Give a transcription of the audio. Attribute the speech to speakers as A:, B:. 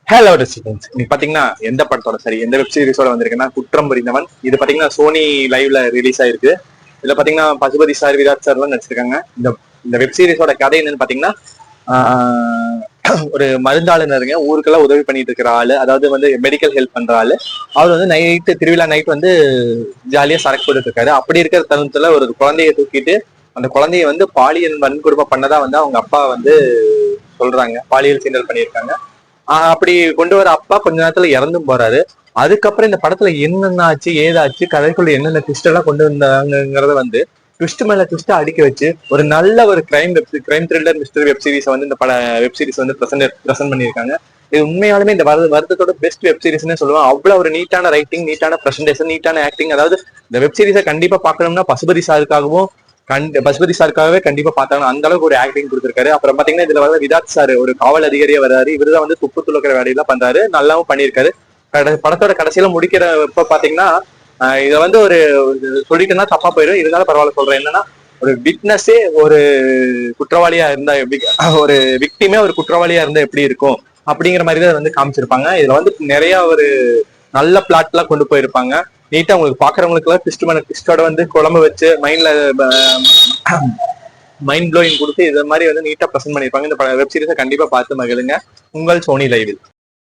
A: Hello residence நீ பாத்தீங்கன்னா எந்த படத்தோட சரி எந்த வெப் சீரிஸோட வந்திருக்குன்னா குற்றம் புரிந்தவன். இது பாத்தீங்கன்னா சோனி லைவ்ல ரிலீஸ் ஆயிருக்கு. இதுல பாத்தீங்கன்னா பசுபதி சார், விராட் சார் எல்லாம் நடிச்சிருக்காங்க. இந்த இந்த வெப் சீரிஸோட கதை என்னன்னு பாத்தீங்கன்னா ஒரு மருந்தாளுநருங்க, ஊருக்கெல்லாம் உதவி பண்ணிட்டு இருக்கிற ஆளு, அதாவது வந்து மெடிக்கல் ஹெல்ப் பண்ற ஆளு. அவர் வந்து நைட்டு திருவிழா நைட் வந்து ஜாலியா சரக்கு போட்டுட்டு இருக்காரு. அப்படி இருக்கிற தருணத்துல ஒரு குழந்தைய தூக்கிட்டு அந்த குழந்தைய வந்து பாலியல் வன்கொடுமை பண்ணதா வந்து அவங்க அப்பா வந்து சொல்றாங்க. பாலியல் சீண்டல் பண்ணியிருக்காங்க. அப்படி கொண்டு வர அப்பா கொஞ்ச நேரத்துல இறந்தும் போறாரு. அதுக்கப்புறம் இந்த படத்துல என்னென்ன ஆச்சு, ஏதாச்சு, கதைக்குள்ள என்னென்ன ட்விஸ்ட் எல்லாம் கொண்டு வந்தாங்கிறத வந்து ட்விஸ்ட் மேல ட்விஸ்ட் அடிக்க வச்சு ஒரு நல்ல ஒரு crime thriller mystery web series வந்து இந்த வெப் சீரிஸ் வந்து பிரசன்ட் பண்ணியிருக்காங்க. இது உண்மையாலுமே இந்த வருத்தத்தோட பெஸ்ட் வெப் சீரிஸ்னே சொல்லுவேன். அவ்வளவு ஒரு நீட்டான ரைட்டிங், நீட்டான பிரசன்டேஷன், நீட்டான ஆக்டிங். அதாவது இந்த வெப் சீரிஸை கண்டிப்பா பார்க்கணும்னா பசுபதி சாருக்காகவும் பசுபதி சாருக்காகவே கண்டிப்பா பார்த்தாங்க. அந்த அளவுக்கு ஒரு ஆக்டிங் கொடுத்திருக்காரு. அப்புறம் பாத்தீங்கன்னா இதுல வந்து விதாத் சார் ஒரு காவல் அதிகாரியா வர்றாரு. இவருதான் வந்து துப்பு துளக்கிற வேலையெல்லாம் பண்றாரு. நல்லாவும் பண்ணியிருக்காரு. படத்தோட கடைசியில முடிக்கிறப்ப பாத்தீங்கன்னா இதை வந்து ஒரு சொல்லிட்டுன்னா தப்பா போயிடும், இருந்தாலும் பரவாயில்ல சொல்றேன். என்னன்னா ஒரு விட்னஸே ஒரு குற்றவாளியா இருந்தா எப்படி, ஒரு விக்டிமே ஒரு குற்றவாளியா இருந்தா எப்படி இருக்கும் அப்படிங்கிற மாதிரி தான் வந்து காமிச்சிருப்பாங்க. இதுல வந்து நிறைய ஒரு நல்ல பிளாட் எல்லாம் கொண்டு போயிருப்பாங்க. நீட்டா உங்களுக்கு பாக்குறவங்களுக்கு எல்லாம் ட்விஸ்டோட வந்து குழம்பு வச்சு மைண்ட் ப்ளோயிங் கொடுத்து இதை மாதிரி வந்து நீட்டா பிரசன்ட் பண்ணிருப்பாங்க. இந்த வெப் சீரிஸை கண்டிப்பா பார்த்து மகிழுங்க உங்கள் சோனி லைவில்.